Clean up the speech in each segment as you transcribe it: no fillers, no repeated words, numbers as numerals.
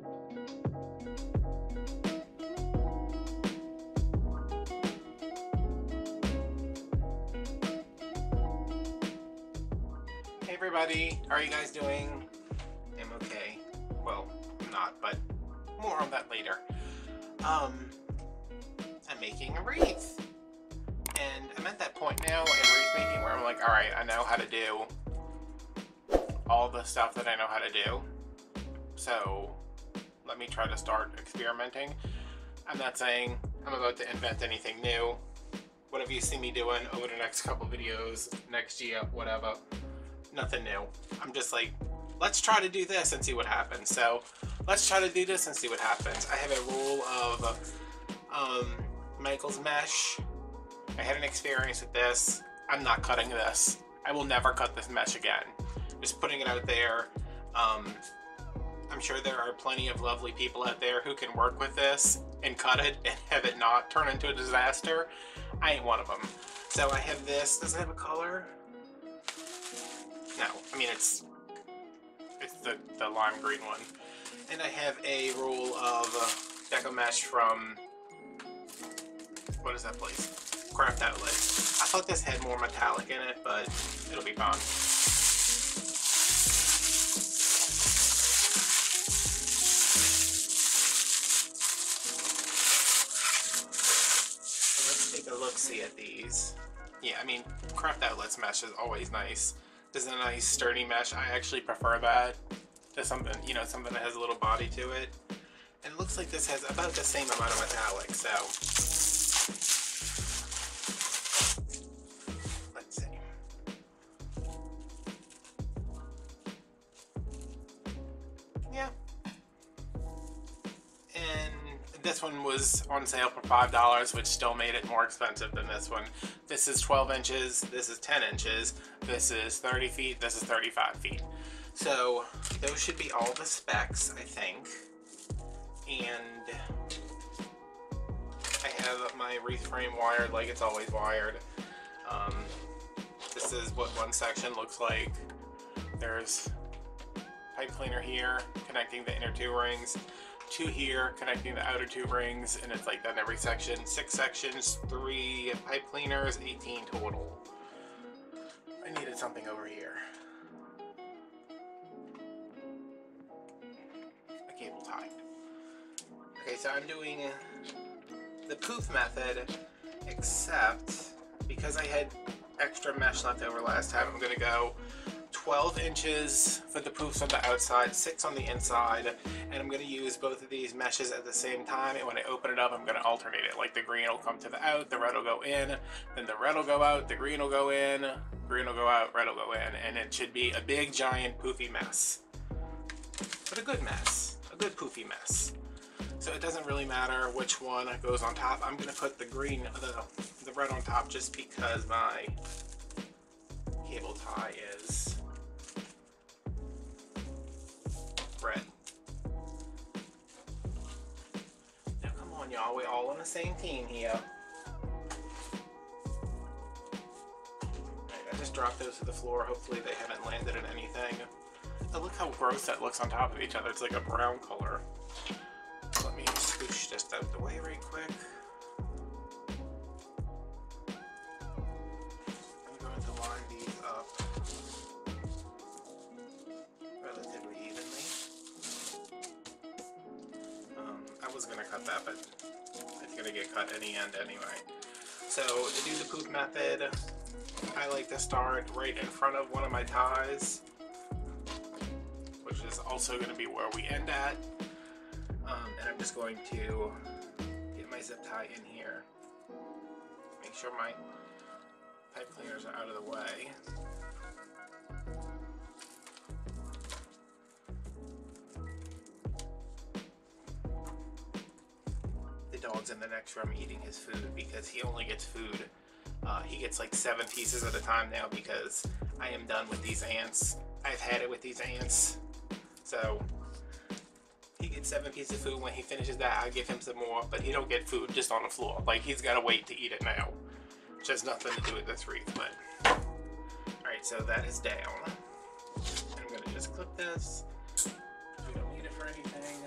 Hey everybody, how are you guys doing? I'm okay. Well, I'm not, but more on that later. I'm making a wreath. And I'm at that point now in wreath making where I'm like, alright, I know how to do all the stuff that I know how to do. So let me try to start experimenting. I'm not saying I'm about to invent anything new. Whatever you see me doing over the next couple videos, next year, whatever, nothing new. I'm just like, let's try to do this and see what happens. So let's try to do this and see what happens. I have a roll of Michael's mesh. I had an experience with this. I'm not cutting this. I will never cut this mesh again. Just putting it out there. I'm sure there are plenty of lovely people out there who can work with this and cut it and have it not turn into a disaster. I ain't one of them. So I have this. Does it have a color? No. I mean, it's the lime green one. And I have a roll of Deco mesh from, what is that place? Craft Outlet. I thought this had more metallic in it, but it'll be fine. So let's take a look-see at these. Yeah, I mean, Craft Outlet's mesh is always nice. This is a nice sturdy mesh. I actually prefer that to something, you know, something that has a little body to it. And it looks like this has about the same amount of metallic, so let's see. Yeah. And this one was on sale for $5, which still made it more expensive than this one. This is 12 inches, this is 10 inches, this is 30 feet, this is 35 feet. So those should be all the specs, I think. And I have my wreath frame wired like it's always wired. This is what one section looks like. There's pipe cleaner here connecting the inner two rings, two here connecting the outer two rings, and it's like that in every section. 6 sections, 3 pipe cleaners, 18 total. I needed something over here. A cable tie. Okay, so I'm doing the poof method, except because I had extra mesh left over last time, I'm going to go 12 inches for the poofs on the outside, 6 on the inside, and I'm going to use both of these meshes at the same time, and when I open it up, I'm going to alternate it. Like the green will come to the out, the red will go in, then the red will go out, the green will go in, green will go out, red will go in, and it should be a big, giant, poofy mess. But a good mess. A good poofy mess. So it doesn't really matter which one goes on top. I'm going to put the green, the red on top just because my cable tie is red. Now come on y'all, we're all on the same team here. Alright, I just dropped those to the floor. Hopefully they haven't landed in anything. Oh, look how gross that looks on top of each other. It's like a brown color. Let me scoosh this out the way right quick. I'm going to line these up relatively evenly. I was going to cut that, but it's going to get cut any end anyway. So to do the poof method, I like to start right in front of one of my ties, which is also going to be where we end at. And I'm just going to get my zip tie in here, make sure my pipe cleaners are out of the way. The dog's in the next room eating his food because he only gets food. He gets like 7 pieces at a time now because I am done with these ants. I've had it with these ants. So he gets 7 pieces of food. When he finishes that, I give him some more, but he don't get food just on the floor. Like, he's got to wait to eat it now. Which has nothing to do with this wreath, but... Alright, so that is down. I'm going to just clip this. We don't need it for anything.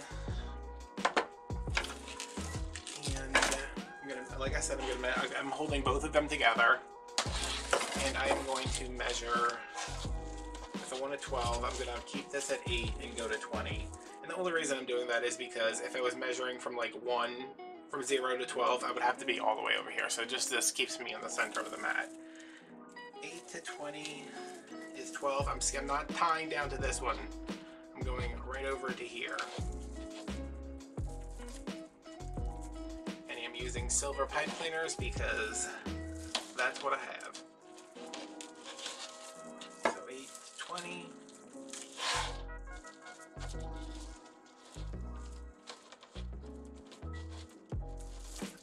like I said, I'm holding both of them together, and I am going to measure. If I want a 12, I'm going to keep this at 8 and go to 20. And the only reason I'm doing that is because if I was measuring from like 1, from 0 to 12, I would have to be all the way over here. So just this keeps me in the center of the mat. 8 to 20 is 12. I'm not tying down to this one. I'm going right over to here. And I'm using silver pipe cleaners because that's what I have. So 8 to 20.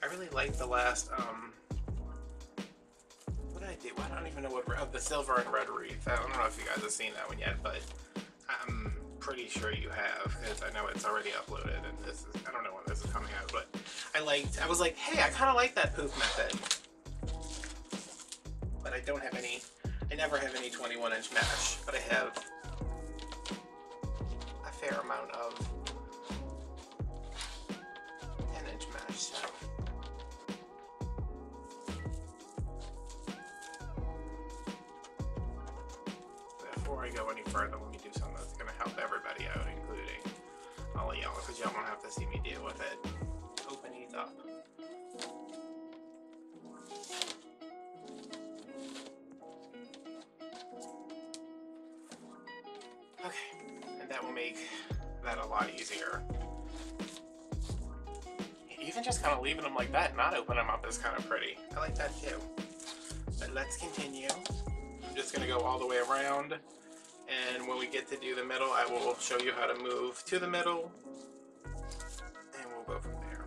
I really like the last, what did I do? I don't even know what, the silver and red wreath. I don't know if you guys have seen that one yet, but I'm pretty sure you have, because I know it's already uploaded, and this is, I don't know when this is coming out, but I was like, hey, I kind of like that poof method. But I don't have any, I never have any 21-inch mesh, but I have a fair amount of 10-inch mesh, so. Before I go any further, let me do something that's going to help everybody out, including all of y'all, because y'all won't have to see me deal with it. Open these up. Okay, and that will make that a lot easier. Even just kind of leaving them like that, not opening them up, is kind of pretty. I like that too. But let's continue. I'm just going to go all the way around. And when we get to do the middle, I will show you how to move to the middle, and we'll go from there.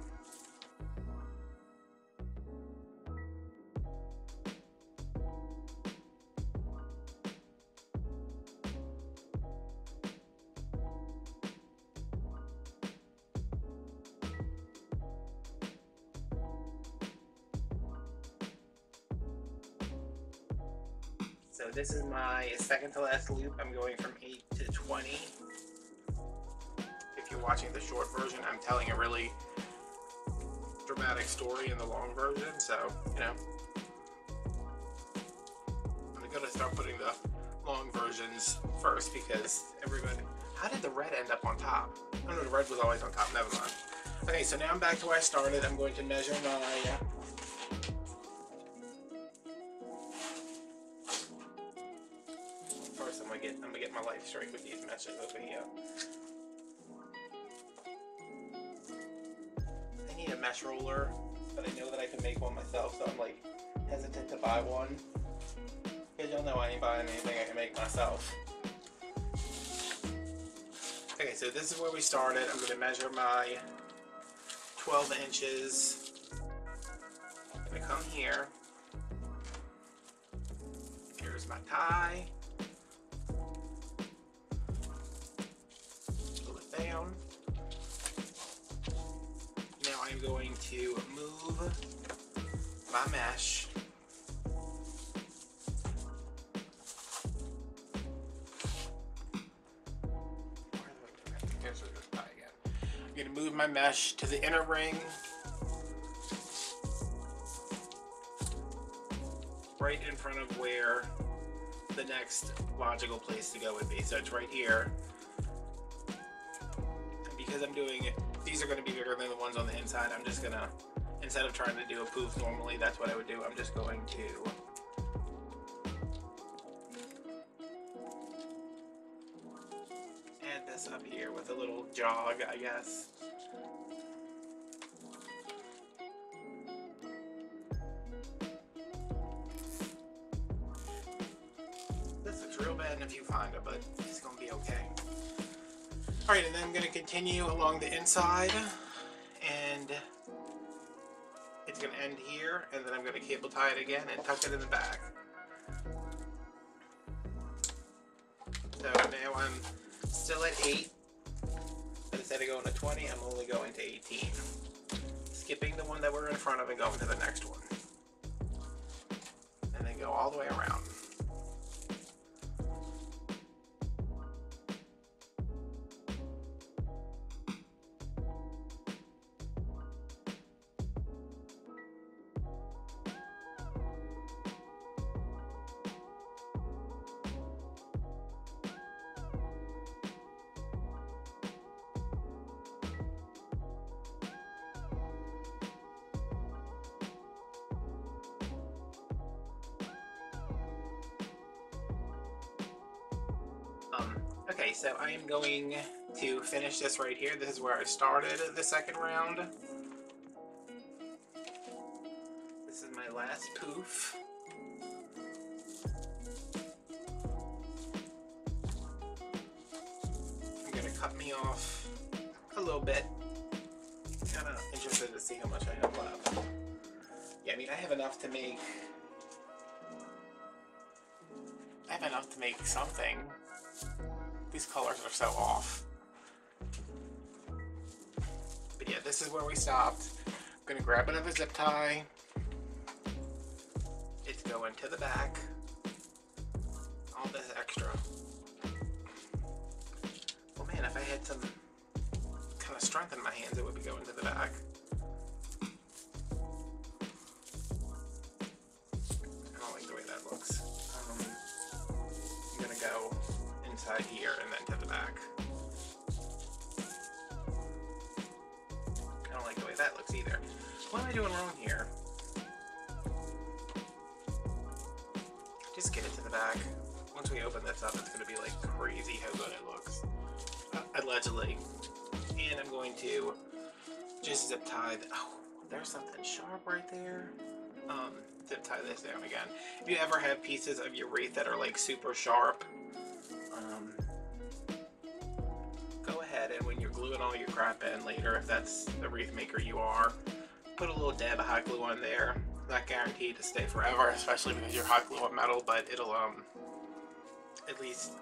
So this is my second to last loop. I'm going from 8 to 20. If you're watching the short version, I'm telling a really dramatic story in the long version, so, you know. I'm gonna start putting the long versions first because everybody... How did the red end up on top? Oh no, the red was always on top, never mind. Okay, so now I'm back to where I started. I'm going to measure my... First, I'm gonna get my life straight with these meshes over here. I need a mesh roller, but I know that I can make one myself, so I'm like hesitant to buy one. Because y'all know I ain't buying anything I can make myself. Okay, so this is where we started. I'm gonna measure my 12 inches. I'm gonna come here. Here's my tie. Down. Now I'm going to move my mesh I'm going to move my mesh to the inner ring, right in front of where the next logical place to go would be. So it's right here. Because I'm doing, these are going to be bigger than the ones on the inside, I'm just going to, instead of trying to do a poof normally, that's what I would do. I'm just going to add this up here with a little jog, I guess. This looks real bad in a viewfinder, but it's going to be okay. Alright, and then I'm going to continue along the inside, and it's going to end here, and then I'm going to cable tie it again and tuck it in the back. So now I'm still at 8, but instead of going to 20, I'm only going to 18. Skipping the one that we're in front of and going to the next one. And then go all the way around. so I am going to finish this right here. This is where I started the second round. This is my last poof. I'm gonna cut me off a little bit. Kind of interested to see how much I have left. Yeah, I mean, I have enough to make something. These colors are so off. But yeah, this is where we stopped. I'm gonna grab another zip tie. It's going to the back. All this extra. Well, man, if I had some kind of strength in my hands, it would be going to the back. I don't like the way that looks. I'm gonna go inside here and then to the back. I don't like the way that looks either. What am I doing wrong here? Just get it to the back. Once we open this up, it's gonna be like crazy how good it looks. Allegedly. And I'm going to just zip tie the, oh, there's something sharp right there. Zip tie this down again. If you ever have pieces of your wreath that are like super sharp, go ahead and when you're gluing all your crap in later, if that's the wreath maker you are, put a little dab of hot glue on there. Not guaranteed to stay forever, especially because you're hot glue on metal, but it'll at least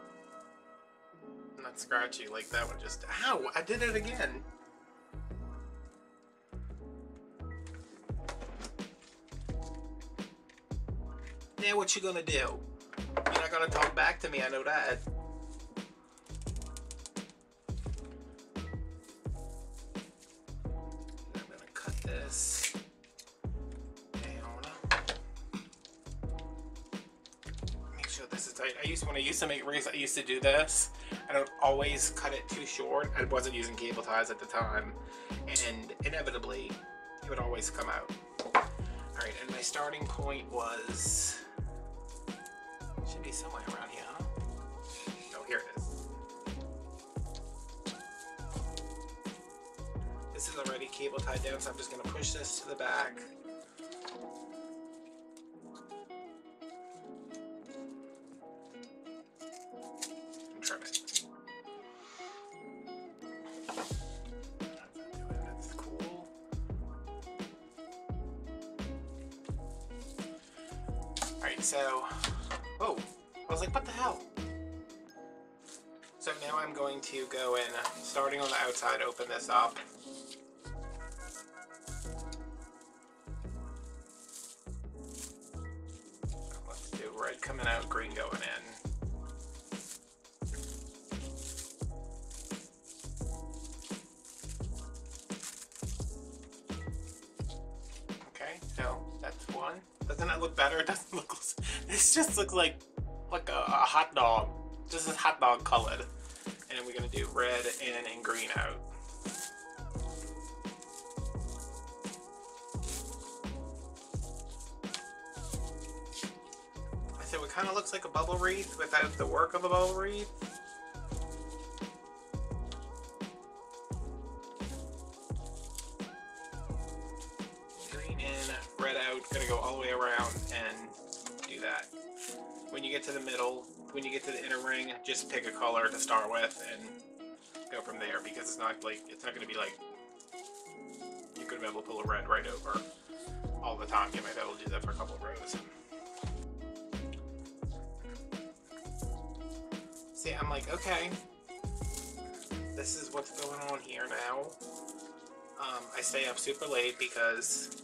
not scratchy like that one just. Ow! I did it again. Now what you gonna do? You're not gonna talk back to me, I know that. I'm gonna cut this down. Make sure this is tight. When I used to make wreaths, I used to do this. I don't always cut it too short. I wasn't using cable ties at the time, and inevitably, it would always come out. Alright, and my starting point was... should be somewhere around here, huh? Oh, here it is. This is already cable tied down, so I'm just going to push this to the back. And trim it. That's cool. Alright, so... oh, I was like, what the hell? So now I'm going to go in, starting on the outside, open this up. Let's do red coming out, green going in. Okay, so that's one. Doesn't that look better? It doesn't look... this just looks like a hot dog. This is hot dog colored. And then we're going to do red in and green out. So it kind of looks like a bubble wreath without the work of a bubble wreath. Green in, red out. Going to go all the way around and do that. When you get to the middle, when you get to the inner ring, just pick a color to start with and go from there, because it's not going to be like you're going to be able to pull a red right over all the time. You might be able to do that for a couple of rows. See, I'm like, okay, this is what's going on here now. I stay up super late because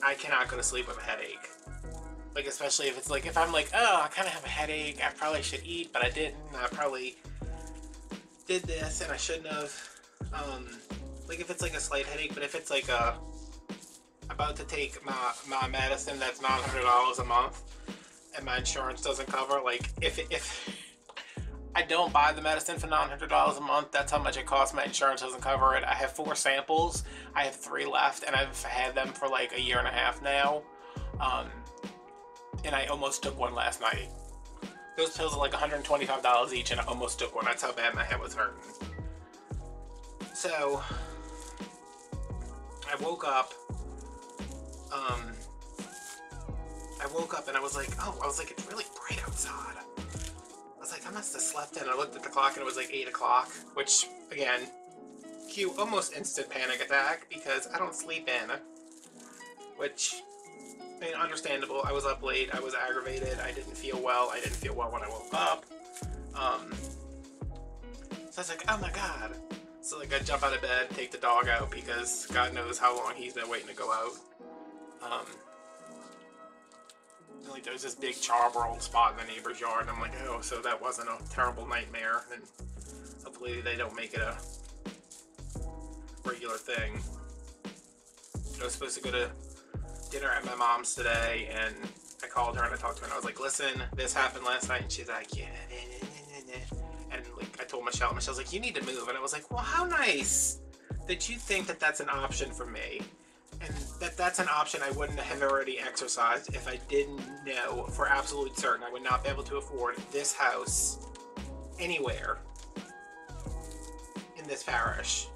I cannot go to sleep with a headache. Like, especially if it's like, if I'm like, oh, I kind of have a headache, I probably should eat, but I didn't, I probably did this, and I shouldn't have, like, if it's like a slight headache, but if it's like about to take my medicine that's $900 a month, and my insurance doesn't cover, like, if I don't buy the medicine for $900 a month, that's how much it costs, my insurance doesn't cover it. I have 4 samples, I have 3 left, and I've had them for like a year and a half now. And I almost took one last night. Those pills are like $125 each, and I almost took one. That's how bad my head was hurting. So I woke up. And I was like, it's really bright outside. I was like, I must have slept in. I looked at the clock and it was like 8 o'clock, which, again, cue almost instant panic attack because I don't sleep in. Which, I mean, understandable. I was up late. I was aggravated. I didn't feel well. I didn't feel well when I woke up. So I was like, oh my god. So like I jump out of bed, take the dog out because God knows how long he's been waiting to go out. Like there's this big charbroiled spot in the neighbor's yard, and I'm like, oh, so that wasn't a terrible nightmare, and hopefully they don't make it a regular thing. I was supposed to go to dinner at my mom's today, and I called her and I talked to her and I was like, listen, this happened last night, and she's like, yeah, and like I told Michelle, and Michelle's like, you need to move, and I was like, well, how nice that you think that that's an option for me. And that's an option I wouldn't have already exercised if I didn't know for absolute certain I would not be able to afford this house anywhere in this parish.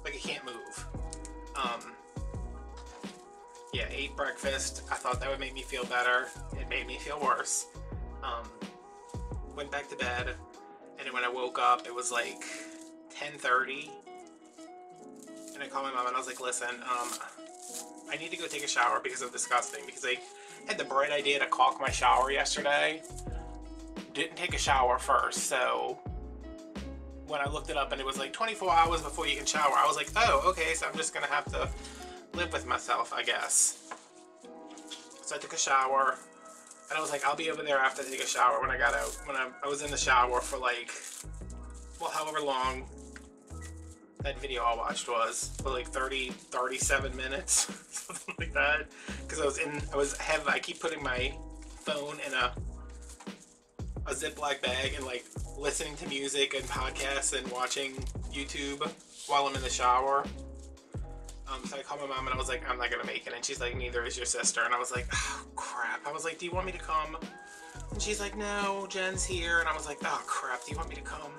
Like, I can't move. Yeah, ate breakfast. I thought that would make me feel better. It made me feel worse. Went back to bed, and then when I woke up, it was like 10:30. And I called my mom and I was like, listen, I need to go take a shower because I'm disgusting. Because I had the bright idea to caulk my shower yesterday. Didn't take a shower first, so when I looked it up and it was like 24 hours before you can shower, I was like, oh, okay, so I'm just going to have to live with myself, I guess. So I took a shower, and I was like, I'll be over there after I take a shower. When I got out, when I was in the shower for like, well, however long that video I watched was, for like 37 minutes, something like that, because I keep putting my phone in a Ziploc bag and like listening to music and podcasts and watching YouTube while I'm in the shower. So I called my mom and I was like, I'm not gonna make it, and she's like, neither is your sister, and I was like, oh crap. I was like, do you want me to come? And she's like, no, Jen's here, and I was like, oh crap, do you want me to come?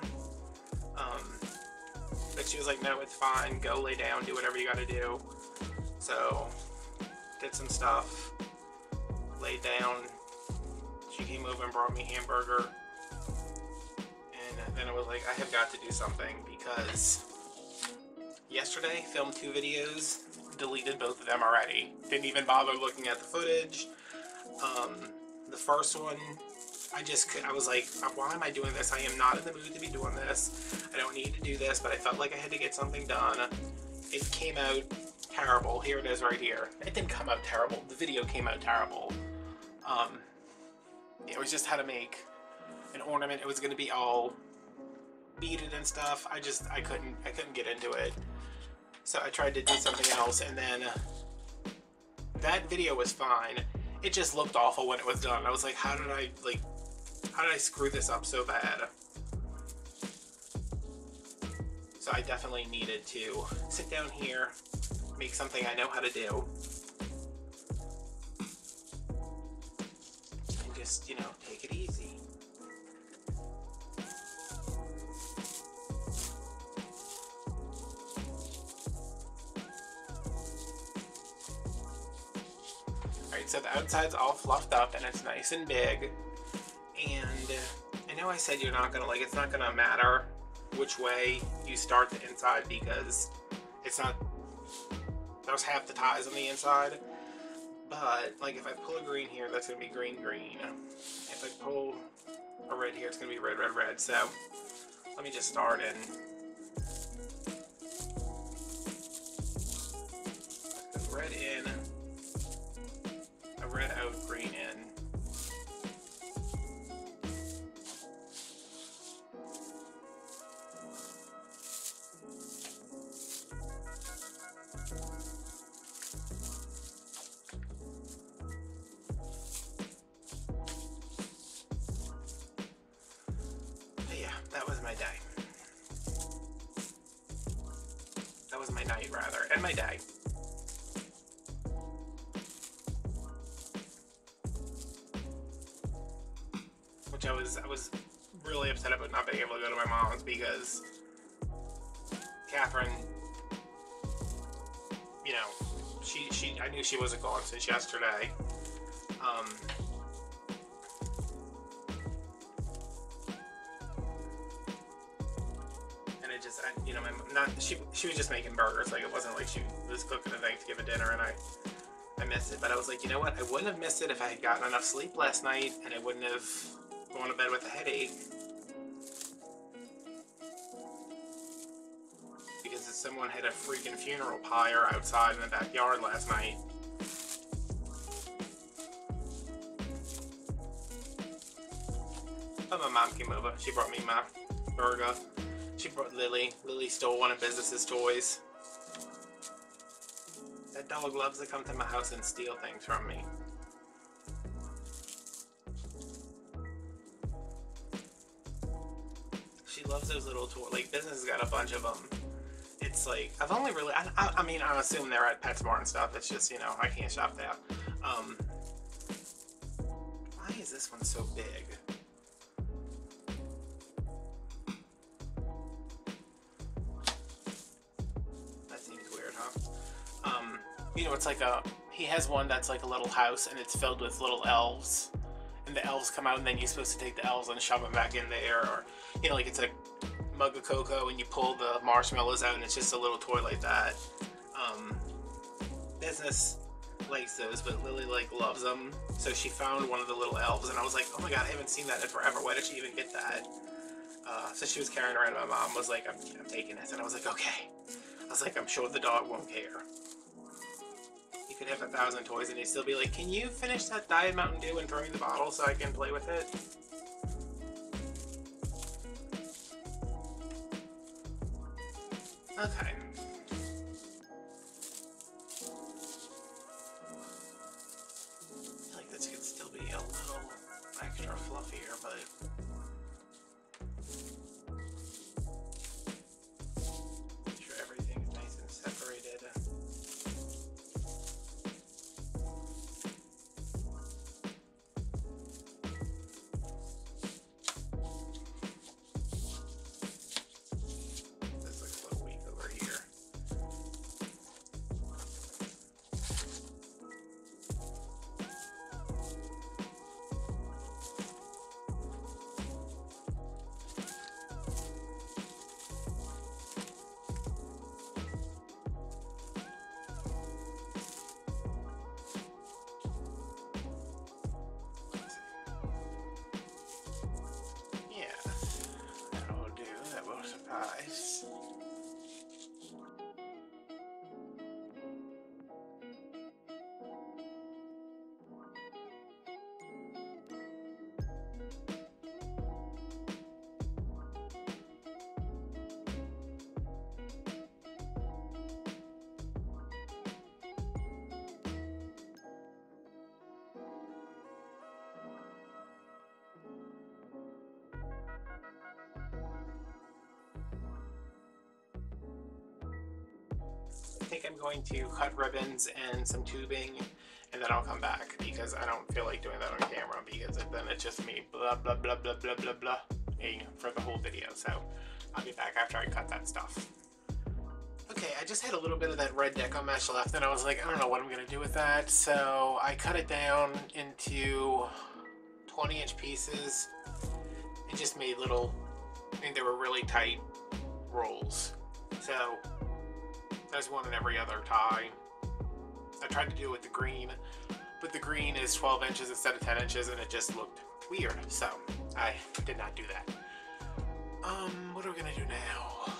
But she was like, no, it's fine, go lay down, do whatever you gotta do. So, did some stuff, laid down. She came over and brought me hamburger. And then I was like, I have got to do something, because yesterday, filmed 2 videos, deleted both of them already. Didn't even bother looking at the footage. The first one, I was like, why am I doing this? I am not in the mood to be doing this. I don't need to do this, but I felt like I had to get something done. It came out terrible. Here it is right here. It didn't come out terrible. The video came out terrible. It was just how to make an ornament. It was going to be all beaded and stuff. I couldn't get into it. So I tried to do something else, and then that video was fine. It just looked awful when it was done. I was like, how did I screw this up so bad? So I definitely needed to sit down here, make something I know how to do, and just, you know, take it easy. Alright, so the outside's all fluffed up and it's nice and big. And I know I said you're not gonna, like, it's not gonna matter which way you start the inside because it's not, there's half the ties on the inside. But, like, if I pull a green here, that's gonna be green, green. If I pull a red here, it's gonna be red, red, red. So, let me just start and put red in, a red out, green in. That was my day. That was my night, rather, and my day. which I was really upset about not being able to go to my mom's because Catherine, you know, I knew she wasn't gone since yesterday. And it just, you know, she was just making burgers. Like, it wasn't like she was cooking a Thanksgiving dinner, and I missed it. But I was like, you know what? I wouldn't have missed it if I had gotten enough sleep last night, and I wouldn't have gone to bed with a headache. Because someone had a freaking funeral pyre outside in the backyard last night. But my mom came over. She brought me my burger. She brought Lily. Lily stole one of Business's toys. That dog loves to come to my house and steal things from me. She loves those little toys. Like, Business has got a bunch of them. It's like, I've only really, I mean, I assume they're at PetSmart and stuff. It's just, you know, I can't shop there. Why is this one so big? That seems weird, huh? You know, it's like he has one that's like a little house and it's filled with little elves. And the elves come out and then you're supposed to take the elves and shove them back in there. Or, you know, like it's a mug of cocoa and you pull the marshmallows out and it's just a little toy like that. Business likes those, but Lily like loves them, so she found one of the little elves and I was like, oh my god, I haven't seen that in forever. Why did she even get that? So she was carrying around, and my mom was like, I'm taking this, and I was like, okay. I was like, I'm sure the dog won't care. You could have 1,000 toys and he'd still be like, can you finish that Diet Mountain Dew and throw me the bottle so I can play with it? Okay. I feel like this could still be a little extra fluffier, but make sure everything's nice and separated. Nice. I think I'm going to cut ribbons and some tubing, and then I'll come back because I don't feel like doing that on camera, because then it's just me blah blah blah blah blah blah blah for the whole video. So I'll be back after I cut that stuff. Okay, I just had a little bit of that red Deco mesh left, and I was like, I don't know what I'm gonna do with that, so I cut it down into 20-inch pieces and just made little, I mean, they were really tight rolls. So there's one in every other tie. I tried to do it with the green, but the green is 12 inches instead of 10 inches, and it just looked weird, so I did not do that. What are we gonna do now?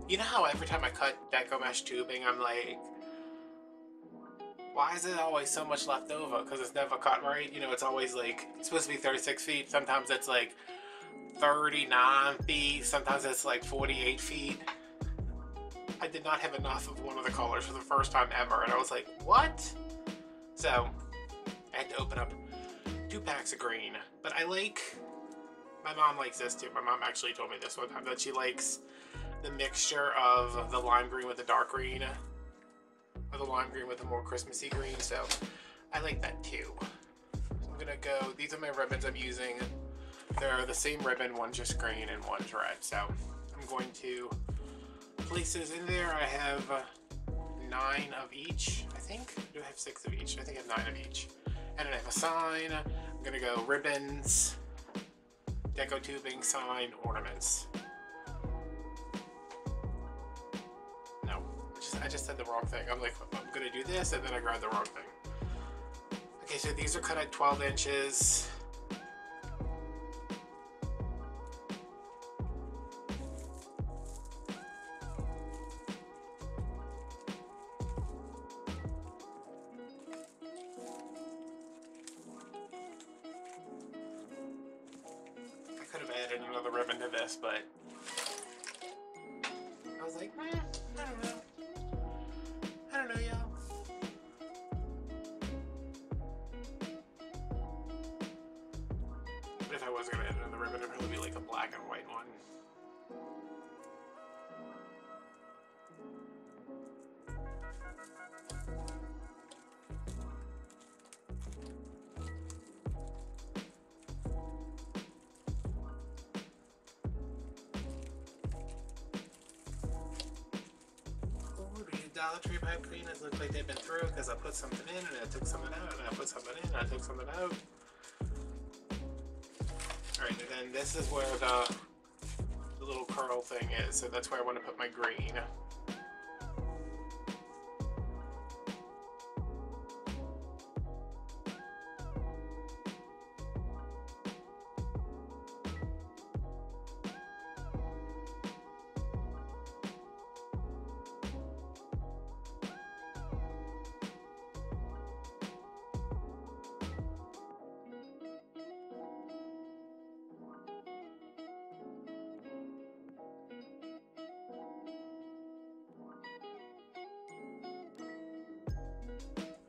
You know how every time I cut Deco mesh tubing, I'm like, why is it always so much left over? Because it's never cut right. You know, it's always like, it's supposed to be 36 feet. Sometimes it's like 39 feet. Sometimes it's like 48 feet. I did not have enough of one of the colors for the first time ever, and I was like, what? So I had to open up 2 packs of green. But I like, my mom likes this too. My mom actually told me this one time, that she likes the mixture of the lime green with the dark green, or the lime green with the more Christmassy green, so I like that too. So I'm gonna go, these are my ribbons I'm using they're the same ribbon, one's just green and one's red. So I'm going to place those in there. I have 9 of each, I think. Do I have 6 of each? I think I have 9 of each. And then I have a sign. I'm gonna go ribbons, deco tubing, sign, ornaments. No, I just said the wrong thing. I'm like, I'm gonna do this, and then I grabbed the wrong thing. Okay, so these are cut at 12 inches. I could have added another ribbon to this, but I was like, I don't know. I don't know, y'all. But if I was going to add another ribbon, it'd probably be like a black and white one. Dollar Tree pipe cleaners look like they've been through because I put something in and I took something out and I put something in and I took something out. Alright, and then this is where the little curl thing is, so that's where I want to put my green.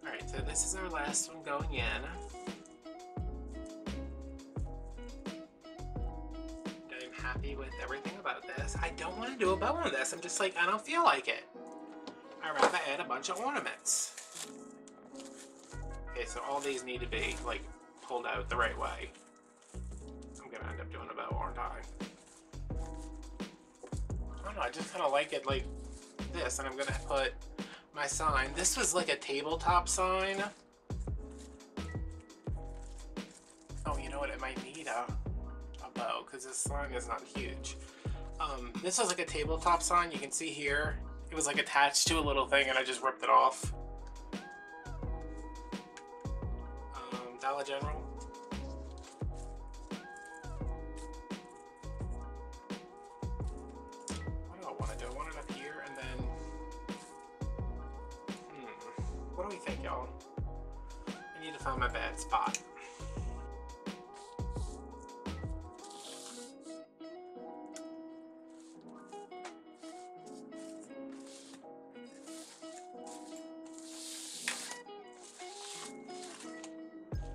Alright, so this is our last one going in. I'm happy with everything about this. I don't want to do a bow on this. I'm just like, I don't feel like it. I'd rather add a bunch of ornaments. Okay, so all these need to be like pulled out the right way. I'm gonna end up doing a bow, aren't I? I don't know, I just kind of like it like this, and I'm gonna put my sign. This was like a tabletop sign. Oh, you know what? It might need a bow because this sign is not huge. This was like a tabletop sign. You can see here, it was like attached to a little thing, and I just ripped it off. Dollar General. What do I want to do? I want it up here, and then what do we think, y'all? I need to find my bad spot.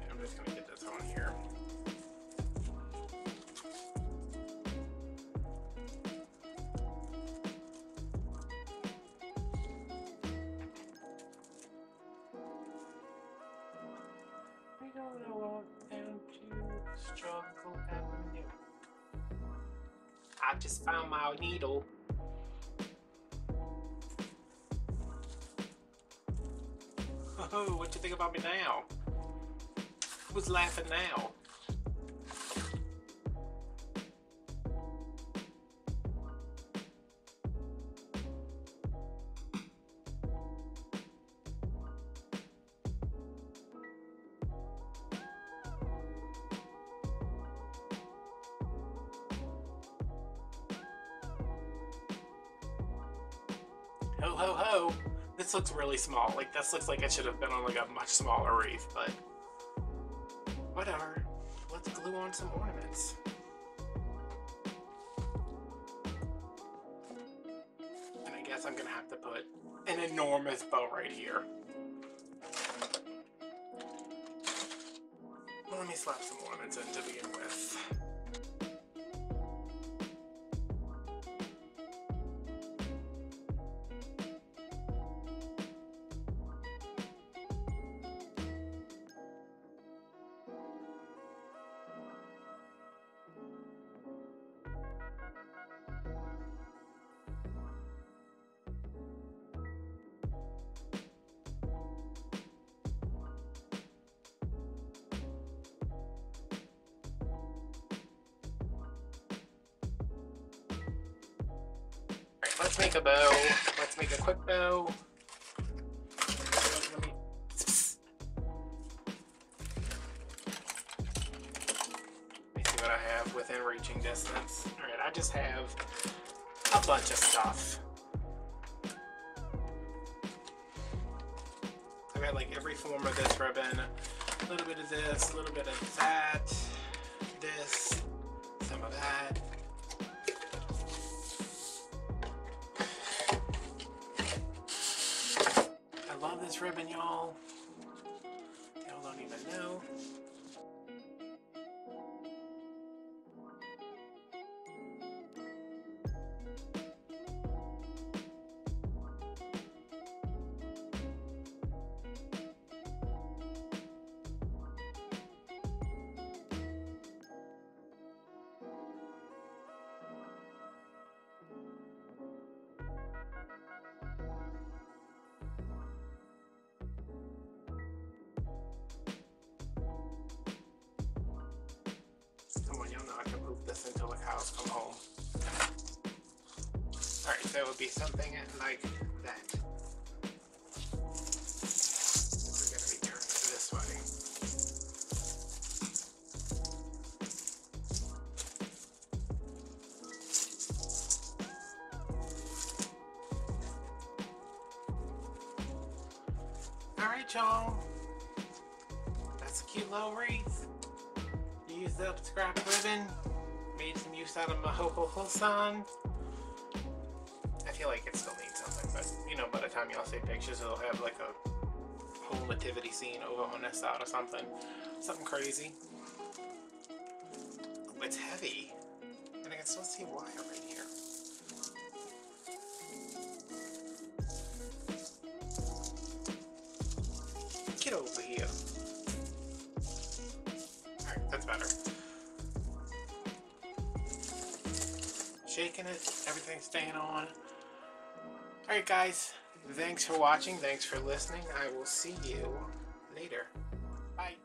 I'm just gonna get this on here. We gonna walk down to Struggle Avenue. I just found my needle. Oh, what you think about me now? Who's laughing now? Ho ho ho! This looks really small. Like, this looks like it should have been on like a much smaller wreath, but whatever. Let's glue on some ornaments. And I guess I'm gonna have to put an enormous bow right here. Well, let me slap some ornaments in to begin with. let's make a bow. Let's make a quick bow. Let me see what I have within reaching distance. Alright, I just have a bunch of stuff. I got like every form of this ribbon. A little bit of this, a little bit of that, this, some of that. I love this ribbon, y'all. Y'all don't even know. Come on, y'all know I can move this until the cows come home. Alright, so it would be something like that. We're going to be turning it this way. Alright, y'all. That's a cute little wreath. Used up scrap ribbon, made some use out of my ho-ho-ho sign. I feel like it still needs something, but you know, by the time y'all see pictures, it'll have like a whole nativity scene over on this side or something. Something crazy. Oh, it's heavy. And I can still see wire right here. Get over here. Alright, that's better. Shaking it, everything's staying on. Alright guys, thanks for watching, thanks for listening. I will see you later. Bye.